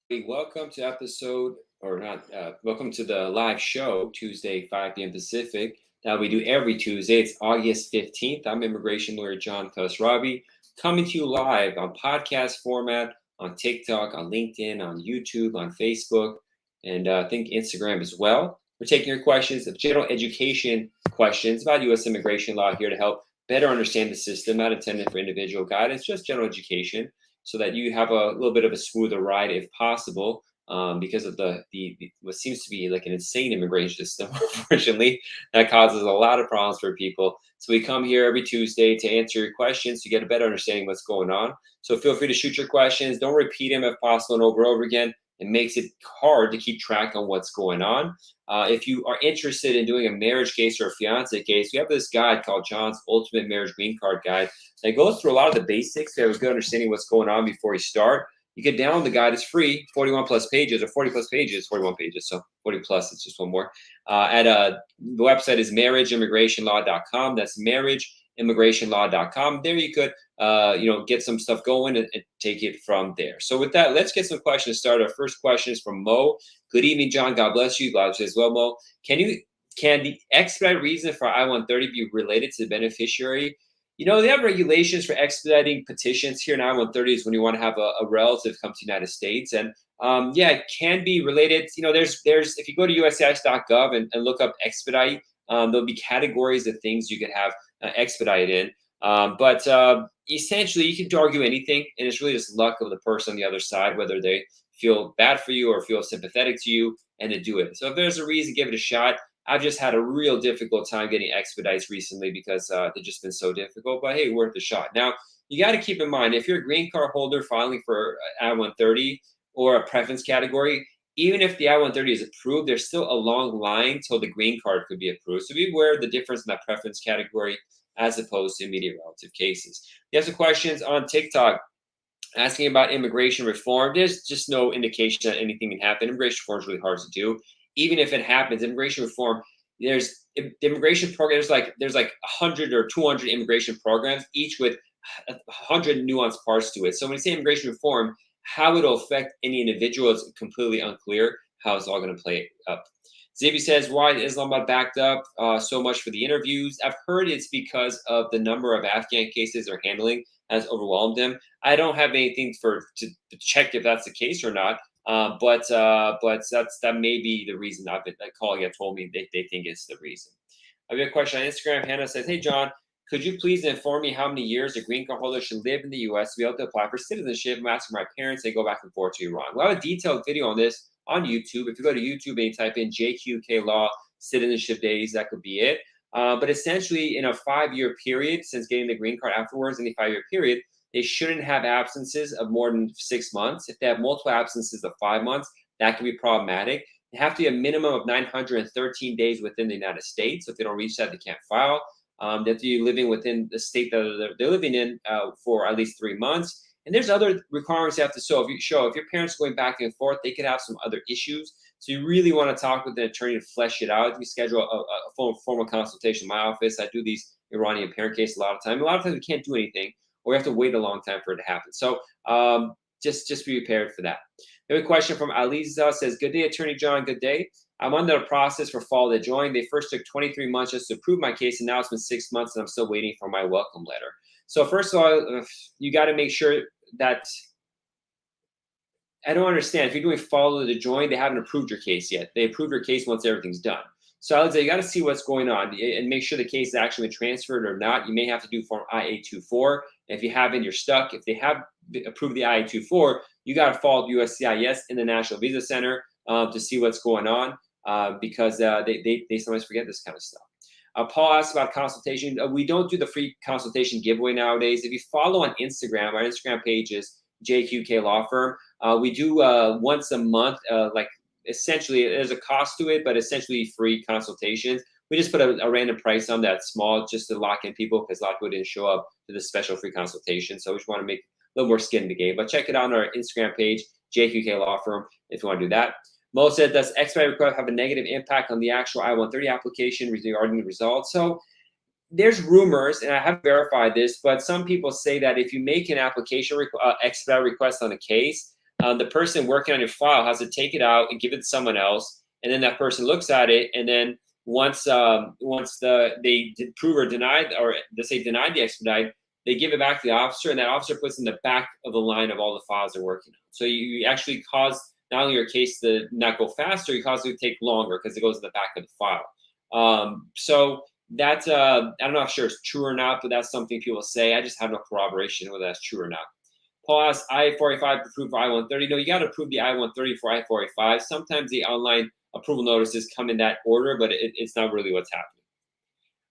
Welcome to episode, or not, welcome to the live show, Tuesday, 5 p.m. Pacific, that we do every Tuesday. It's August 15th. I'm immigration lawyer John Khosravi, coming to you live on podcast format, on TikTok, on LinkedIn, on YouTube, on Facebook, and I think Instagram as well. We're taking your questions of general education questions about U.S. immigration law here to help better understand the system, not intended for individual guidance, just general education so that you have a little bit of a smoother ride if possible, because of the what seems to be like an insane immigration system, unfortunately, that causes a lot of problems for people. So we come here every Tuesday to answer your questions to get a better understanding of what's going on. So feel free to shoot your questions. Don't repeat them if possible and over again. It makes it hard to keep track on what's going on. If you are interested in doing a marriage case or a fiance case, we have this guide called John's Ultimate Marriage Green Card Guide. It goes through a lot of the basics to have a good understanding of what's going on before you start. You can download the guide. It's free, 41 plus pages or 40 plus pages, 41 pages. So 40 plus, it's just one more. The website is marriageimmigrationlaw.com. That's marriageimmigrationlaw.com. There you could, get some stuff going and take it from there. So with that, let's get some questions started. Our first question is from Mo. Good evening, John. God bless you. God bless you as well, Mo. Can the expedite reason for I-130 be related to the beneficiary? They have regulations for expediting petitions here in I-130s when you want to have a relative come to the United States. And it can be related. There's if you go to uscis.gov and look up expedite, there'll be categories of things you could have expedite in. But essentially, you can argue anything, and it's really just luck of the person on the other side, whether they feel bad for you or feel sympathetic to you, and to do it. So if there's a reason, give it a shot. I've just had a real difficult time getting expedites recently because they've just been so difficult. But hey, worth a shot. Now, you got to keep in mind, if you're a green card holder filing for I-130 or a preference category, even if the I-130 is approved, there's still a long line till the green card could be approved. So be aware of the difference in that preference category as opposed to immediate relative cases. You have some questions on TikTok asking about immigration reform. There's just no indication that anything can happen. Immigration reform is really hard to do. Even if it happens, immigration reform, there's the immigration program. There's like 100 or 200 immigration programs, each with 100 nuanced parts to it. So when you say immigration reform, how it'll affect any individual is completely unclear. How it's all going to play up. Zibi says, why is Islamabad backed up so much for the interviews? I've heard it's because of the number of Afghan cases they're handling has overwhelmed them. I don't have anything to check if that's the case or not. But that may be the reason. That colleague have told me they think it's the reason. I have a question on Instagram. Hannah says, hey, John, could you please inform me how many years a green card holder should live in the U.S. to be able to apply for citizenship? I'm asking my parents. They go back and forth to Iran. We'll have a detailed video on this on YouTube. If you go to YouTube and you type in JQK Law Citizenship Days, that could be it. But essentially, in a 5-year period, since getting the green card afterwards, any 5-year period, they shouldn't have absences of more than 6 months. If they have multiple absences of 5 months, that can be problematic. They have to be a minimum of 913 days within the United States. So if they don't reach that, they can't file. They have to be living within the state that they're living in for at least 3 months. And there's other requirements you have to show. If your parents are going back and forth, they could have some other issues. So you really want to talk with an attorney to flesh it out. We schedule a formal consultation in my office. I do these Iranian parent cases a lot of times. A lot of times we can't do anything, or we have to wait a long time for it to happen. So just be prepared for that. We have a question from Aliza. Says, good day, Attorney John. Good day. I'm under the process for fall to join. They first took 23 months just to approve my case, and now it's been 6 months, and I'm still waiting for my welcome letter. So first of all, you got to make sure that I don't understand. If you're doing follow to join, they haven't approved your case yet. They approve your case once everything's done. So I would say you got to see what's going on and make sure the case is actually been transferred or not. You may have to do Form I-824. If you haven't, you're stuck. If they have approved the I-824, you got to follow USCIS in the National Visa Center to see what's going on because they sometimes forget this kind of stuff. Paul asked about consultation. We don't do the free consultation giveaway nowadays. If you follow on Instagram, our Instagram page is JQK Law Firm. We do once a month, essentially there's a cost to it, but essentially free consultations. We just put a random price on that small just to lock in people because a lot of people didn't show up to the special free consultation. So we just want to make a little more skin in the game. But check it out on our Instagram page, JQK Law Firm, if you want to do that. Mo said, does expedite request have a negative impact on the actual I-130 application regarding the results? So there's rumors, and I haven't verified this, but some people say that if you make an application expedite request on a case, the person working on your file has to take it out and give it to someone else, and then that person looks at it, and then once they prove or denied, or they say denied the expedite, they give it back to the officer, and that officer puts in the back of the line of all the files they're working on. So you actually cause not only your case to not go faster, you cause it to take longer because it goes in the back of the file. So that's I'm not sure it's true or not, but that's something people say. I just have no corroboration whether that's true or not. Paul asks, I-485 approved for I-130. No, you got to approve the I-130 for I-485. Sometimes the online approval notices come in that order, but it's not really what's happening.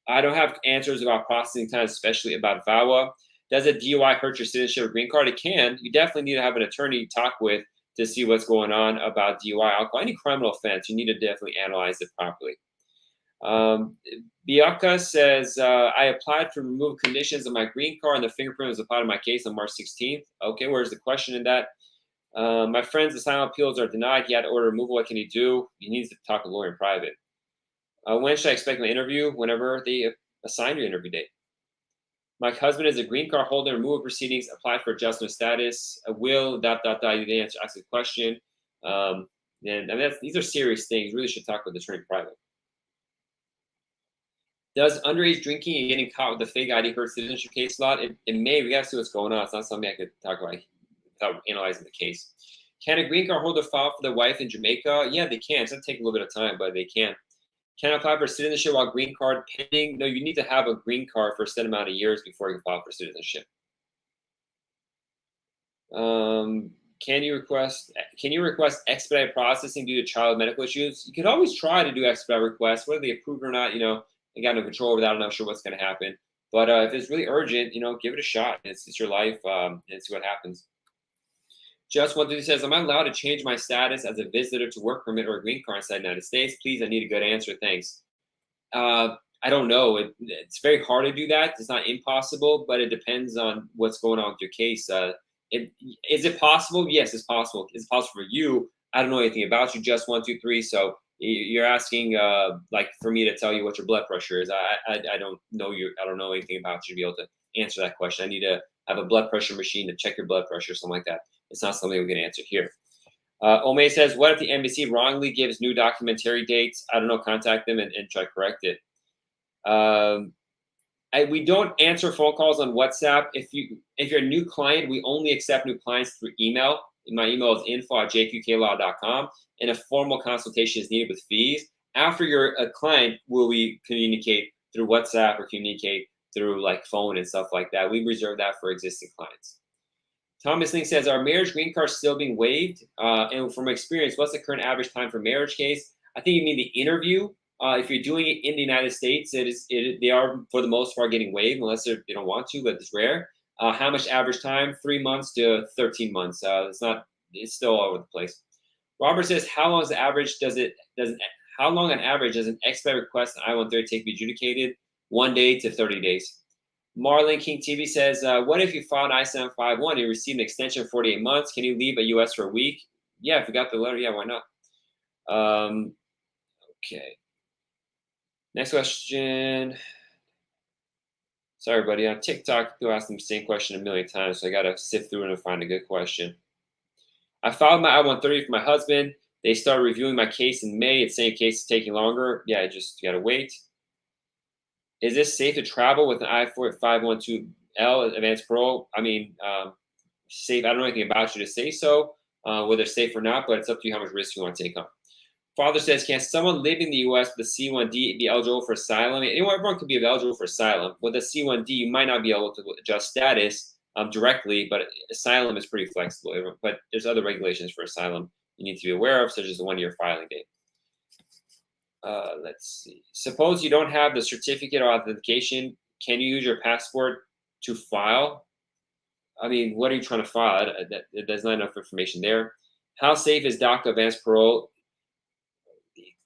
I don't have answers about processing time, especially about VAWA. Does a DUI hurt your citizenship or green card? It can. You definitely need to have an attorney talk with to see what's going on about DUI, alcohol, any criminal offense. You need to definitely analyze it properly. Bianca says, I applied for removal conditions of my green card and the fingerprint was applied to my case on March 16th. Okay, where's the question in that? My friend's asylum appeals are denied. He had to order removal. What can he do? He needs to talk to a lawyer in private. When should I expect my interview? Whenever they assign your interview date. My husband is a green card holder. Removal proceedings. Apply for adjustment status. You didn't ask the question. These are serious things. Really should talk with the attorney in private. Does underage drinking and getting caught with a fake ID hurt citizenship case a lot? It may. We got to see what's going on. It's not something I could talk about without analyzing the case. Can a green card holder file for their wife in Jamaica? Yeah, they can. It's going to take a little bit of time, but they can. Can I apply for citizenship while green card pending? No, you need to have a green card for a set amount of years before you can file for citizenship. Can you request expedited processing due to child medical issues? You could always try to do expedited requests, whether they approve or not. I got no control over that. I'm not sure what's going to happen. But if it's really urgent, give it a shot. It's your life, and see what happens. Just one thing says, am I allowed to change my status as a visitor to work permit or a green card inside the United States? Please, I need a good answer. Thanks. I don't know. It's very hard to do that. It's not impossible, but it depends on what's going on with your case. Is it possible? Yes, it's possible. It's possible for you. I don't know anything about you. Just 1, 2, 3. So you're asking like for me to tell you what your blood pressure is. I don't know you. I don't know anything about you to be able to answer that question. I need to have a blood pressure machine to check your blood pressure, something like that. It's not something we can answer here. Ome says, what if the embassy wrongly gives new documentary dates? I don't know. Contact them and try to correct it. We don't answer phone calls on WhatsApp. If you're a new client, we only accept new clients through email. My email is info@jqqlaw.com, and a formal consultation is needed with fees. After you're a client, will we communicate through WhatsApp or communicate through like phone and stuff like that? We reserve that for existing clients. Thomas Link says, are marriage green cards still being waived? And from experience, what's the current average time for marriage case? I think you mean the interview. If you're doing it in the United States, they are for the most part getting waived unless they don't want to, but it's rare. How much average time? 3 months to 13 months. It's still all over the place. Robert says, how long on average does an expedite request on I-130 take to be adjudicated? 1 day to 30 days. Marlon King TV says, what if you filed an I-751 and you received an extension of 48 months? Can you leave a U.S. for a week? Yeah, if you got the letter, yeah, why not? Okay. Next question. Sorry, buddy. On TikTok, people ask them the same question a million times, so I got to sift through it and find a good question. I filed my I-130 for my husband. They started reviewing my case in May. It's saying case is taking longer. Yeah, you got to wait. Is this safe to travel with an I-512L advanced parole? I mean, safe. I don't know anything about you to say so, whether it's safe or not, but it's up to you how much risk you want to take on. Father says, can someone live in the U.S. with a C1D be eligible for asylum? Everyone could be eligible for asylum. With a C1D, you might not be able to adjust status directly, but asylum is pretty flexible. But there's other regulations for asylum you need to be aware of, such as the 1-year filing date. Let's see. Suppose you don't have the certificate or authentication. Can you use your passport to file? I mean, what are you trying to file? There's not enough information there. How safe is DACA advanced parole?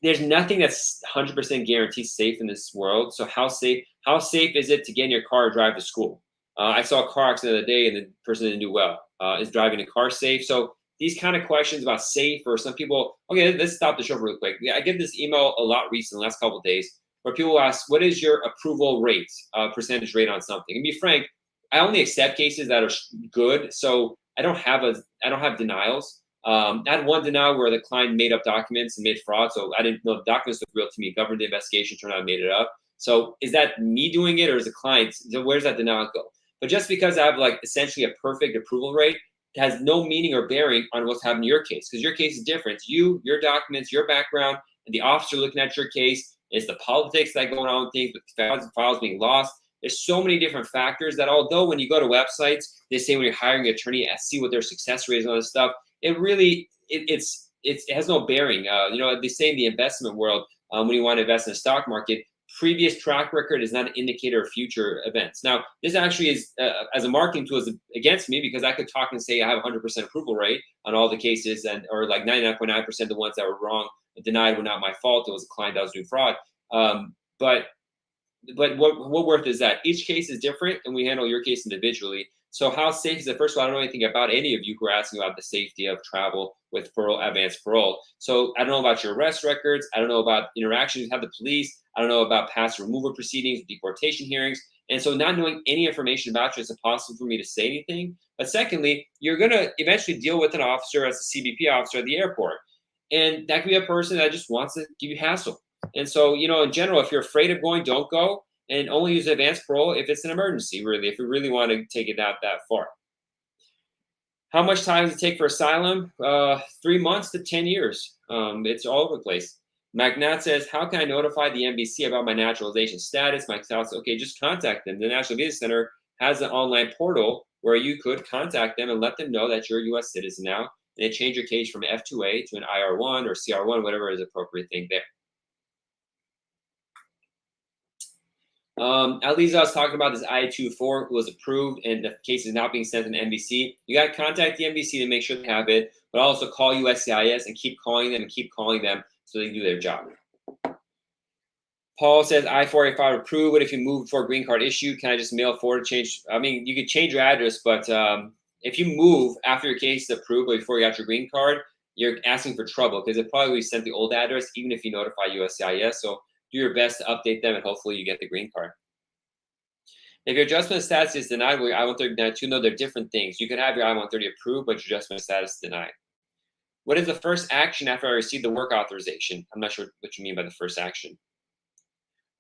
There's nothing that's 100% guaranteed safe in this world. So how safe is it to get in your car or drive to school? I saw a car accident the other day and the person didn't do well. Is driving a car safe? So these kind of questions about safe, or some people, okay, let's stop the show real quick. I get this email a lot recently, the last couple of days, where people ask, what is your approval rate, percentage rate on something? And be frank, I only accept cases that are good. So I don't have denials. I had one denial where the client made up documents and made fraud, so I didn't know the documents looked real to me. Government investigation turned out I made it up. So is that me doing it or is the client? So where's that denial go? But just because I have like essentially a perfect approval rate has no meaning or bearing on what's happening in your case, because your case is different. It's you, your documents, your background, and the officer looking at your case. It's the politics that going on with things, with files being lost. There's so many different factors that although when you go to websites, they say when you're hiring an attorney, see what their success rate is on this stuff. It really, it has no bearing. They say in the investment world, when you want to invest in the stock market, previous track record is not an indicator of future events. Now, this actually is, as a marketing tool, is against me because I could talk and say I have 100% approval rate on all the cases, or like 99.9% of the ones that were wrong, denied were not my fault. It was a client that was doing fraud. But what worth is that? Each case is different, and we handle your case individually. So how safe is it? First of all, I don't know anything about any of you who are asking about the safety of travel with advanced parole. So I don't know about your arrest records. I don't know about interactions you have with the police. I don't know about past removal proceedings, deportation hearings. And so not knowing any information about you, it's impossible for me to say anything. But secondly, you're going to eventually deal with an officer as a CBP officer at the airport. And that could be a person that just wants to give you hassle. And so, in general, if you're afraid of going, don't go. And only use advanced parole if it's an emergency, really, if you really want to take it out that far. How much time does it take for asylum? 3 months to 10 years. It's all over the place. Magnat says, how can I notify the NBC about my naturalization status? Mike says, okay, just contact them. The National Visa Center has an online portal where you could contact them and let them know that you're a U.S. citizen now. And they change your case from F2A to an IR1 or CR1, whatever is the appropriate thing there. Aliza was talking about this I-284 was approved and the case is now being sent to the NBC. You got to contact the NBC to make sure they have it, but also call USCIS and keep calling them so they can do their job. Paul says I-485 approved. What if you move before green card issue? Can I just mail forward change? I mean, you could change your address, but if you move after your case is approved but before you got your green card, you're asking for trouble because it probably sent the old address even if you notify USCIS. So do your best to update them and hopefully you get the green card. If your adjustment status is denied, with I-130 denied too, no, they're different things. You can have your I-130 approved, but your adjustment status denied. What is the first action after I receive the work authorization? I'm not sure what you mean by the first action.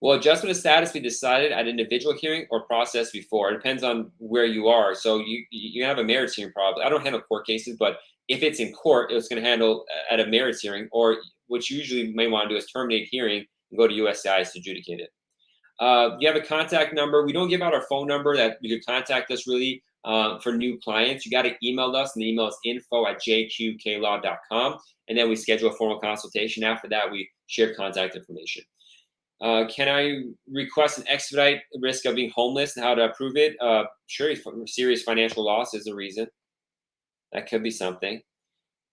Will adjustment of status be decided at individual hearing or process before? It depends on where you are. So you have a merits hearing probably. I don't handle court cases, but if it's in court, it's going to handle at a merits hearing, or what you usually may want to do is terminate hearing and go to USCIS to adjudicate it. You have a contact number. We don't give out our phone number that you could contact us really for new clients. You got to email us, and the email is info@jqqlaw.com, and then we schedule a formal consultation. After that, we share contact information. Can I request an expedite risk of being homeless and how to approve it? Sure, serious financial loss is a reason. That could be something.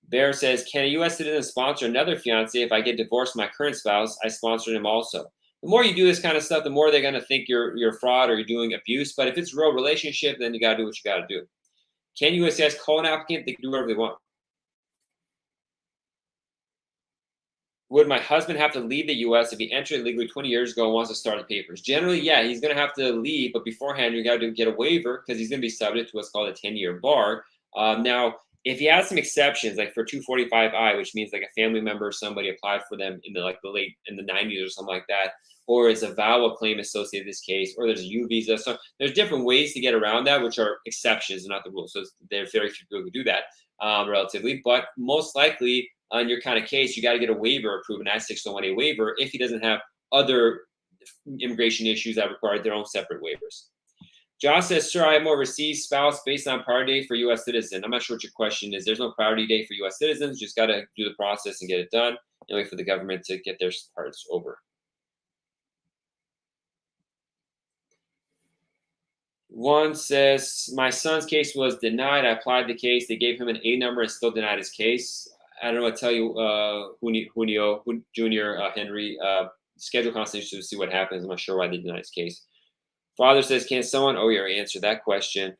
Bear says, can a U.S. citizen sponsor another fiance if I get divorced from my current spouse? I sponsored him also. The more you do this kind of stuff, the more they're going to think you're fraud or you're doing abuse. But if it's a real relationship, then you got to do what you got to do. Can USCIS call an applicant? They can do whatever they want. Would my husband have to leave the U.S. if he entered illegally 20 years ago and wants to start the papers? Generally, yeah, he's going to have to leave. But beforehand, you got to get a waiver because he's going to be subject to what's called a 10-year bar. Now, if he has some exceptions, like for 245I, which means like a family member or somebody applied for them in the late in the 90s or something like that, or it's a VAWA claim associated with this case, or there's a U visa. So there's different ways to get around that, which are exceptions, not the rules. So there's very few people who do that relatively. But most likely, in your kind of case, you got to get a waiver approved, an I-601A waiver, if he doesn't have other immigration issues that require their own separate waivers. Josh says, sir, I am overseas spouse based on priority date for U.S. citizen. I'm not sure what your question is. There's no priority date for U.S. citizens. Just got to do the process and get it done and wait for the government to get their parts over. One says, my son's case was denied. I applied the case. They gave him an A number and still denied his case. I don't know what to tell you, Junio Jr., Henry. Schedule consultation to see what happens. I'm not sure why they denied his case. Father says, can someone, answer that question.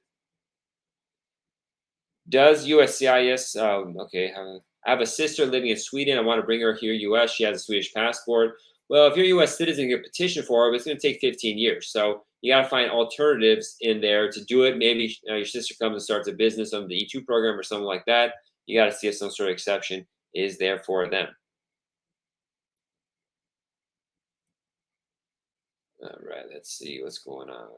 Does USCIS, okay, I have a sister living in Sweden. I want to bring her here, U.S. She has a Swedish passport. Well, if you're a U.S. citizen, you can petition for her, but it's going to take 15 years. So you got to find alternatives in there to do it. Maybe your sister comes and starts a business on the E2 program or something like that. You got to see if some sort of exception is there for them. All right, let's see what's going on.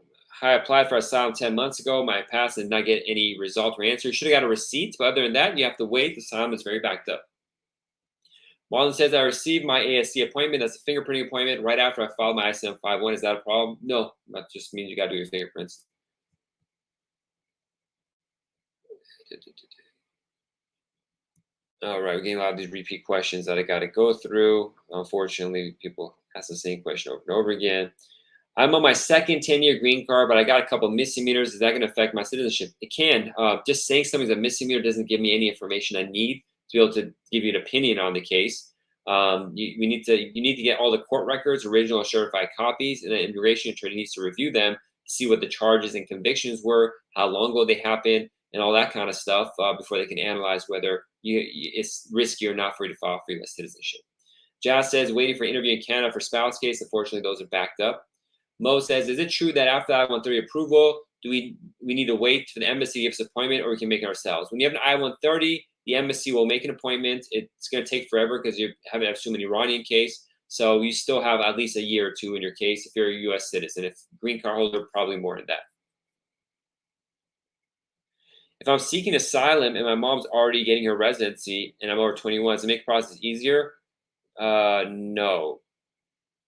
I applied for asylum 10 months ago. My past did not get any result or answer. Should have got a receipt, but other than that, you have to wait. The asylum is very backed up. Marlon says, I received my ASC appointment. That's a fingerprinting appointment right after I filed my ICM-51. Is that a problem? No, that just means you got to do your fingerprints. All right, we're getting a lot of these repeat questions that I got to go through. Unfortunately, people ask the same question over and over again. I'm on my second 10-year green card, but I got a couple misdemeanors. Is that going to affect my citizenship? It can. Just saying something's a misdemeanor doesn't give me any information I need to be able to give you an opinion on the case. You need to get all the court records, original or certified copies, and the immigration attorney needs to review them, see what the charges and convictions were, how long ago they happened, and all that kind of stuff before they can analyze whether it's risky or not for you to file for U.S. citizenship. Jazz says, waiting for interview in Canada for spouse case. Unfortunately, those are backed up. Mo says, is it true that after I-130 approval, do we need to wait for the embassy to give us an appointment, or we can make it ourselves? When you have an I-130, the embassy will make an appointment. It's going to take forever because you haven't had an Iranian case. So you still have at least a year or two in your case if you're a U.S. citizen. If green card holder, probably more than that. If I'm seeking asylum and my mom's already getting her residency and I'm over 21, does it make the process easier? No,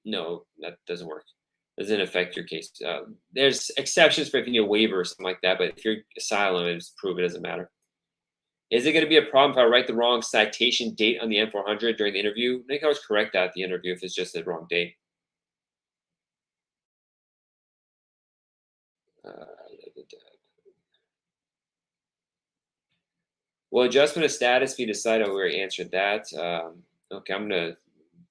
that doesn't work. Doesn't affect your case. There's exceptions for if you need a waiver or something like that, but if you're asylum, it's proof, it doesn't matter. Is it going to be a problem if I write the wrong citation date on the N400 during the interview? I think I always correct that at the interview if it's just the wrong date. Well, adjustment of status, if you decide, I already answered that. Okay, I'm going to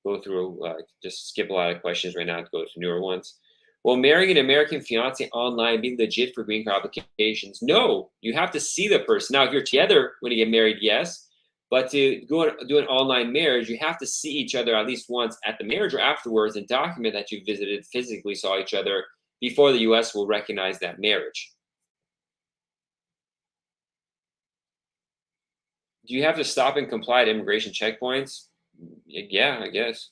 go through, just skip a lot of questions right now to go to newer ones. Will marrying an American fiance online be legit for green card applications? No, you have to see the person. Now, if you're together when you get married, yes. But to go and do an online marriage, you have to see each other at least once at the marriage or afterwards and document that you visited, physically saw each other before the U.S. will recognize that marriage. Do you have to stop and comply to immigration checkpoints? Yeah, I guess.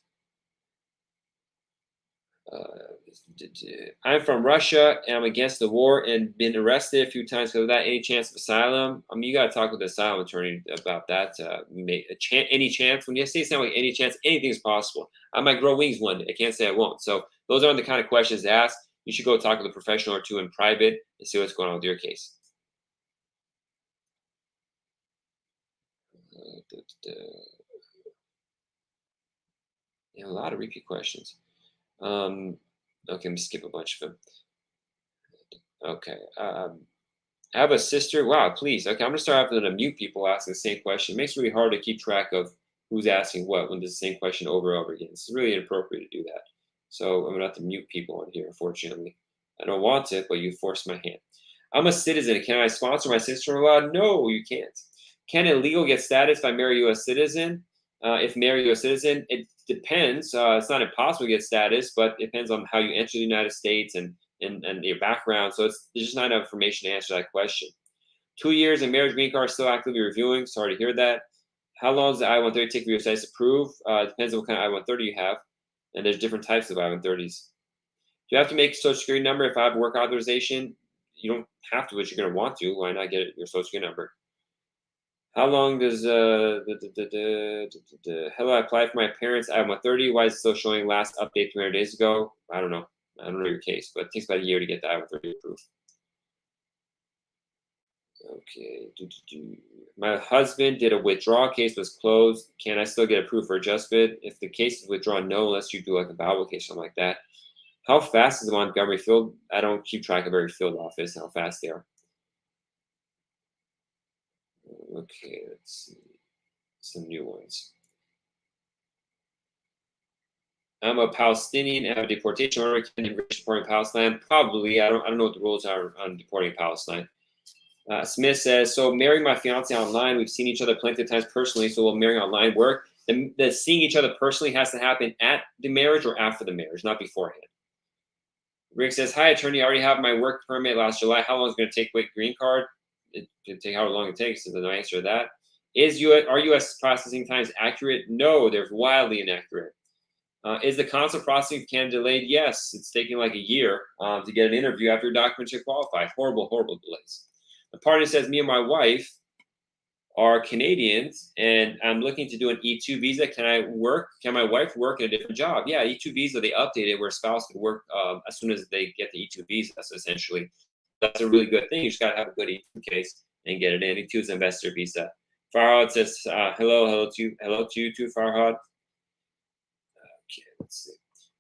I'm from Russia and I'm against the war and been arrested a few times because of that. Any chance of asylum? I mean, you got to talk with the asylum attorney about that. Any chance? When you say something like any chance, anything is possible. I might grow wings one day. I can't say I won't. So those aren't the kind of questions to ask. You should go talk with a professional or two in private and see what's going on with your case. Yeah, a lot of repeat questions. Okay, let me skip a bunch of them. Okay. I have a sister. Wow, please. Okay, I'm gonna start having to mute people asking the same question. It makes it really hard to keep track of who's asking what when there's the same question over and over again. It's really inappropriate to do that. So I'm gonna have to mute people on here, unfortunately. I don't want it, but you forced my hand. I'm a citizen. Can I sponsor my sister-in-law? No, you can't. Can a legal get status if I marry a U.S. citizen? If marry a U.S. citizen, it depends. It's not impossible to get status, but it depends on how you enter the United States and your background. So there's just not enough information to answer that question. 2 years and marriage green card still actively reviewing. Sorry to hear that. How long does the I-130 take for your status to approve? Depends on what kind of I-130 you have. And there's different types of I-130s. Do you have to make a social security number if I have work authorization? You don't have to, but you're going to want to. Why not get your social security number? How long does how do I apply for my parents? I have 130. Why is it still showing last update 300 days ago? I don't know. I don't know your case, but it takes about a year to get the I-130 approved. Okay. My husband did a withdrawal case, was closed. Can I still get approved for adjustment? If the case is withdrawn, no, unless you do like a Bible case, something like that. How fast is the Montgomery field? I don't keep track of every field office and how fast they are. Okay, let's see. Some new ones. I'm a Palestinian. I have a deportation order. Can immigration deport in Palestine? Probably. I don't know what the rules are on deporting Palestine. Smith says, so marrying my fiance online, we've seen each other plenty of times personally, so will marrying online work? The seeing each other personally has to happen at the marriage or after the marriage, not beforehand. Rick says, hi, attorney, I already have my work permit last July. How long is it going to take with green card? It can take however long it takes, so there's no answer to that. Are U.S. processing times accurate? No, they're wildly inaccurate. Is the consular processing of Canada delayed? Yes, it's taking like a year to get an interview after documents are qualified. Horrible, horrible delays. The partner says, me and my wife are Canadians, and I'm looking to do an E2 visa. Can my wife work in a different job? Yeah, E2 visa, they update it where a spouse can work as soon as they get the E2 visa. So essentially, that's a really good thing. You just got to have a good E2 case and get it in. E2 is investor visa. Farhad says, hello to you too, Farhad. Okay, let's see.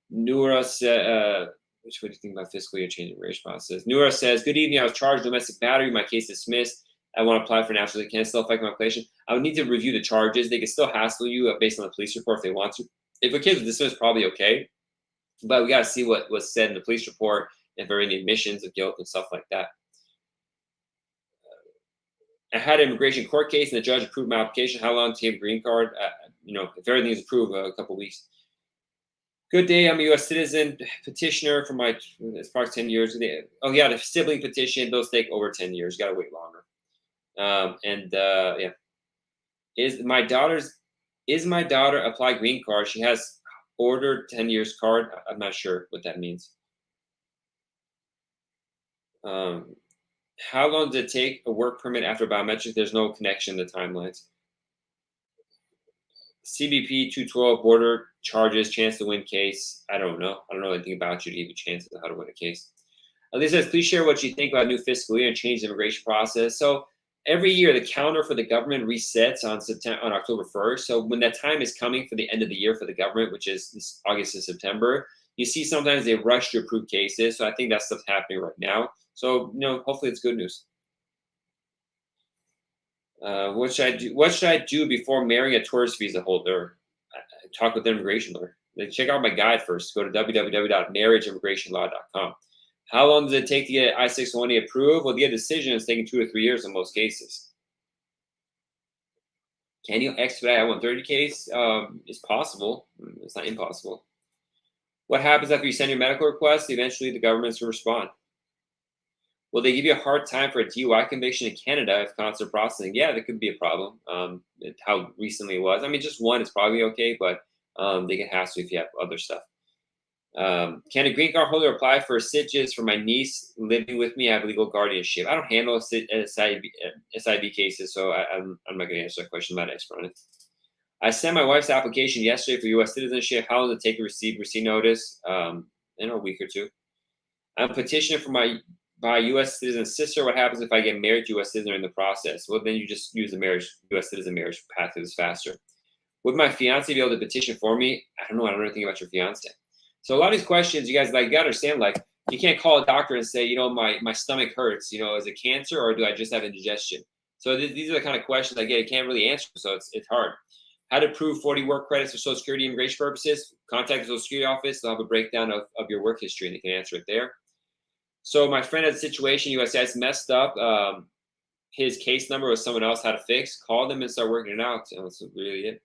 Noura said, what do you think about fiscal year change immigration process? Noura says, good evening. I was charged domestic battery. My case dismissed. I want to apply for national. Can it still affect my application? I would need to review the charges. They can still hassle you based on the police report if they want to. If a case was dismissed, probably okay. But we got to see what was said in the police report, if there are any admissions of guilt and stuff like that. I had an immigration court case and the judge approved my application. How long to get a green card? If everything is approved, a couple of weeks. Good day. I'm a U.S. citizen petitioner for it's probably 10 years. Oh, yeah, the sibling petition. Those take over 10 years. Got to wait longer. Yeah. Is my daughter apply green card? She has ordered 10 years card. I'm not sure what that means. How long does it take a work permit after biometric? There's no connection to timelines. CBP 212 border charges, chance to win case. I don't know anything about you to give you chances of how to win a case. Elise says, please share what you think about new fiscal year and change the immigration process. So every year the calendar for the government resets on October 1st. So when that time is coming for the end of the year for the government, which is this August to September, you see sometimes they rush to approve cases. So I think that's stuff's happening right now. So hopefully it's good news. What should I do before marrying a tourist visa holder? Talk with the immigration lawyer. Check out my guide first. Go to www.marriageimmigrationlaw.com. How long does it take to get I-620 approved? Well, to get a decision, it's taking 2 to 3 years in most cases. Can you expedite I-130 case? It's possible. It's not impossible. What happens after you send your medical request? Eventually, the government's will respond. Will they give you a hard time for a DUI conviction in Canada if consular processing? Yeah, that could be a problem. How recently it was. I mean, just one is probably okay, but they can hassle you if you have other stuff. Can a green card holder apply for SITJs for my niece living with me? I have legal guardianship. I don't handle SIV cases, so I'm not going to answer that question. I'm not an expert on it. I sent my wife's application yesterday for U.S. citizenship. How long does it take to receive notice? In a week or two. I'm petitioning for my U.S. citizen sister. What happens if I get married to U.S. citizen in the process? Well, then you just use the U.S. citizen marriage path is faster. Would my fiance be able to petition for me? I don't know anything about your fiance. So a lot of these questions, you guys got to understand, you can't call a doctor and say, my stomach hurts, is it cancer or do I just have indigestion? So these are the kind of questions I can't really answer. So it's hard. How to prove 40 work credits for Social Security immigration purposes? Contact the Social Security office. They'll have a breakdown of your work history and they can answer it there. So my friend had a situation, USCIS messed up. His case number was someone else had to fix. Call them and start working it out. So that's really it.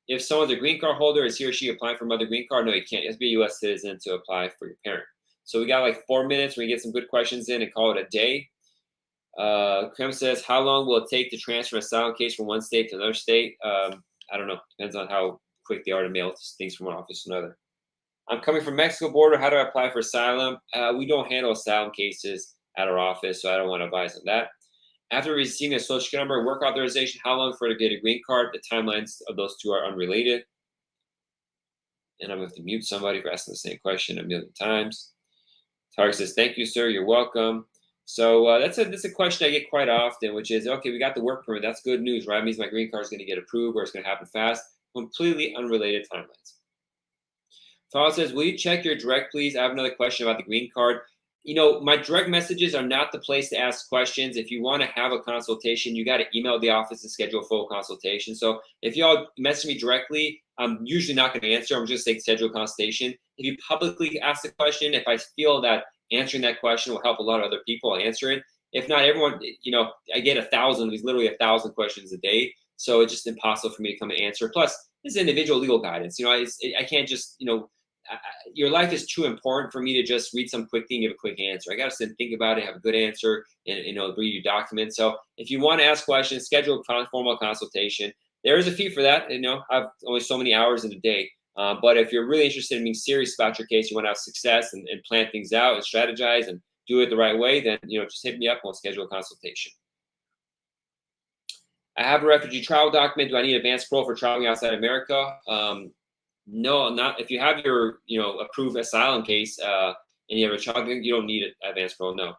If someone's a green card holder, is he or she applying for another green card? No, you can't. You have to be a U.S. citizen to apply for your parent. So we got 4 minutes. We get some good questions in and call it a day. Krem says, how long will it take to transfer an asylum case from one state to another state? I don't know. Depends on how quick they are to mail things from one office to another. I'm coming from Mexico border. How do I apply for asylum? We don't handle asylum cases at our office, so I don't want to advise on that. After receiving a social security number, work authorization, how long for it to get a green card? The timelines of those two are unrelated. And I'm going to have to mute somebody for asking the same question a million times. Tarek says, thank you, sir. You're welcome. So that's a question I get quite often, which is, okay, we got the work permit. That's good news, right? It means my green card is going to get approved or it's going to happen fast. Completely unrelated timelines. Tarek says, will you check your direct, please? I have another question about the green card. My direct messages are not the place to ask questions. If you want to have a consultation, you got to email the office and schedule a full consultation. So if y'all message me directly, I'm usually not going to answer. I'm just saying schedule a consultation. If you publicly ask the question, if I feel that answering that question will help a lot of other people, I'll answer it. If not, everyone, I get 1,000. There's literally 1,000 questions a day. So it's just impossible for me to come and answer. Plus, this is individual legal guidance. I can't just, your life is too important for me to just read some quick thing, give a quick answer. I got to sit and think about it, have a good answer, and read your document. So if you want to ask questions, schedule a formal consultation. There is a fee for that. I've only so many hours in a day. But if you're really interested in being serious about your case, you want to have success and plan things out and strategize and do it the right way, then just hit me up and we'll schedule a consultation. I have a refugee travel document. Do I need advance parole for traveling outside America? No, not if you have your approved asylum case and you have a child, you don't need advance parole. No.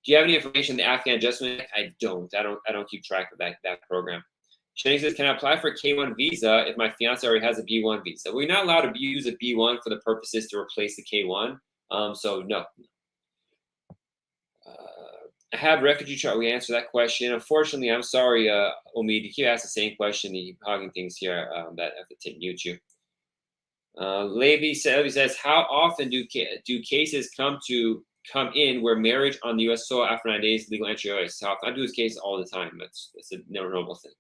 Do you have any information on the Afghan Adjustment Act? I don't keep track of that program. Shani says, can I apply for a K1 visa if my fiance already has a B1 visa? We're not allowed to use a B1 for the purposes to replace the K1. So no. I have refugee travel. We answered that question. Unfortunately, I'm sorry, Omid, you keep asking the same question. You keep hogging things here that I have to mute you. Levy says, how often do cases come in where marriage on the U.S. soil after 9 days legal entry? I do this case all the time. That's a normal thing.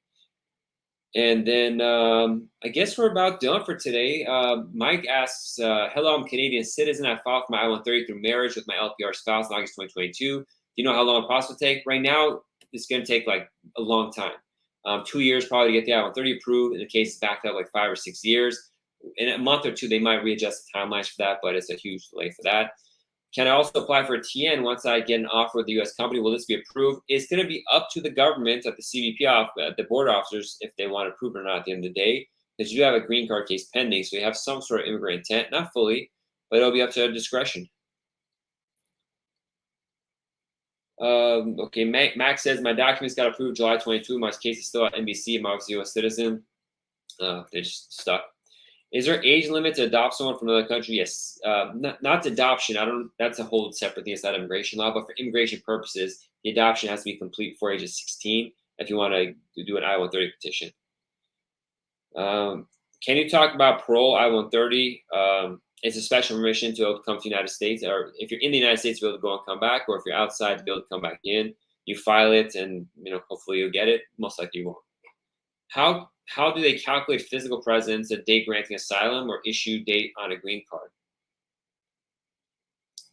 And then I guess we're about done for today. Mike asks, hello, I'm a Canadian citizen. I filed for my I-130 through marriage with my LPR spouse in August 2022. Do you know how long the process will take? Right now, it's going to take like a long time. 2 years probably to get the I-130 approved. And the case is backed up like 5 or 6 years. In a month or two, they might readjust the timelines for that, but it's a huge delay for that. Can I also apply for a TN once I get an offer with the U.S. company? Will this be approved? It's going to be up to the government at the CBP, the border officers, if they want to approve it or not at the end of the day, because you have a green card case pending, so you have some sort of immigrant intent, not fully, but it'll be up to their discretion. Okay, Max says, my documents got approved July 22. My case is still at NBC. I'm obviously a U.S. citizen. They're just stuck. Is there age limit to adopt someone from another country? Yes. Not adoption. That's a whole separate thing. It's not immigration law, but for immigration purposes, the adoption has to be complete before age of 16 if you want to do an I-130 petition. Can you talk about parole I-130? It's a special permission to be able to come to the United States, or if you're in the United States, to be able to go and come back, or if you're outside, to be able to come back in. You file it, and hopefully you'll get it. Most likely you won't. How do they calculate physical presence, a date granting asylum, or issue date on a green card?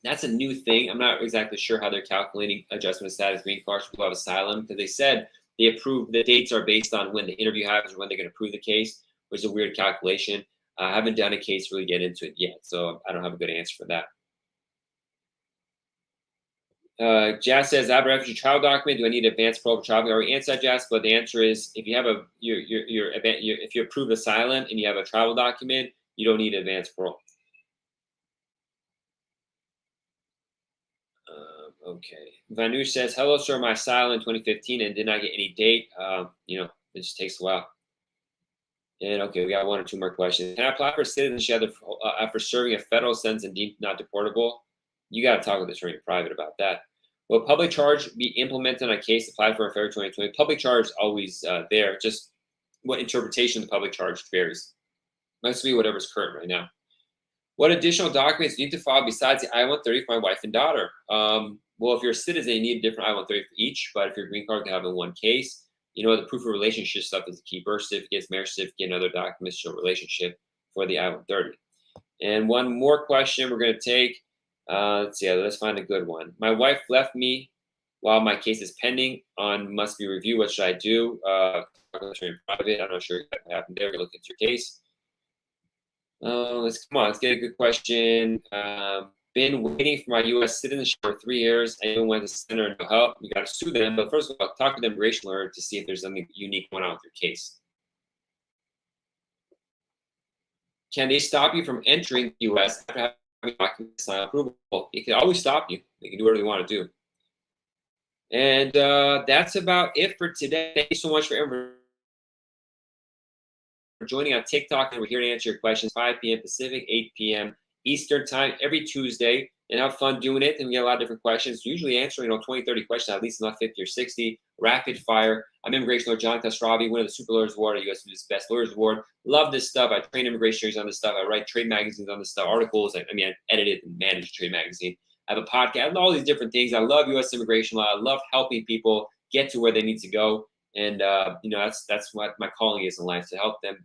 That's a new thing. I'm not exactly sure how they're calculating adjustment of status green cards for people who have asylum, because they said they approve the dates are based on when the interview happens or when they're going to approve the case, which is a weird calculation. I haven't done a case to really get into it yet, so I don't have a good answer for that. Jazz says, I have a refugee travel document. Do I need advance parole for travel? I already answered that, Jazz, but the answer is if you have if you approve asylum and you have a travel document, you don't need advance parole. Okay. Vanush says, hello, sir. My asylum in 2015 and did not get any date. It just takes a while. And okay, we got 1 or 2 more questions. Can I apply for citizenship after serving a federal sentence and deemed not deportable? You got to talk with the attorney in private about that. Will public charge be implemented on a case applied for in February 2020? Public charge is always there. Just what interpretation of the public charge varies. Must be whatever's current right now. What additional documents do you need to file besides the I-130 for my wife and daughter? Well, if you're a citizen, you need a different I-130 for each. But if you're a green card, you can have in one case. The proof of relationship stuff is the key. Birth certificates, marriage certificate, and other documents show relationship for the I-130. And one more question we're going to take. Let's see. Let's find a good one. My wife left me while my case is pending on must be reviewed. What should I do? Private. I'm not sure what happened there. Look at your case. Let's get a good question. Been waiting for my U.S. citizenship for 3 years. I even went to center no help. You got to sue them, but first of all, talk to the immigration lawyer to see if there's something unique going on with your case. Can they stop you from entering the U.S. after having documents approval? It can always stop you. They can do whatever they want to do. And that's about it for today. Thank you so much for joining on TikTok, and we're here to answer your questions 5 p.m. Pacific, 8 p.m. Eastern time every Tuesday, and have fun doing it. And we get a lot of different questions. We usually answer 20, 30 questions, at least not 50 or 60. Rapid fire. I'm immigration lawyer John Khosravi, winner of the Super Lawyers Award, U.S. Best Lawyers Award. Love this stuff. I train immigration attorneys on this stuff. I write trade magazines on this stuff, articles. I edit it and manage a trade magazine. I have a podcast, all these different things. I love U.S. immigration law. I love helping people get to where they need to go. And that's what my calling is in life, to help them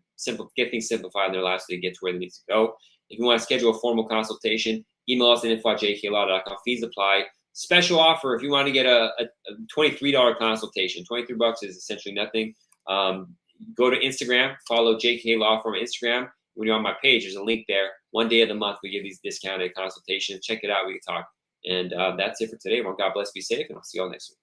get things simplified in their lives so they get to where they need to go. If you want to schedule a formal consultation, email us at info@jklaw.com. Fees apply. Special offer if you want to get a $23 consultation. $23 is essentially nothing. Go to Instagram, follow JK Law Firm on Instagram. When you're on my page, there's a link there. One day of the month, we give these discounted consultations. Check it out. We can talk. And that's it for today. Well, God bless. Be safe, and I'll see you all next week.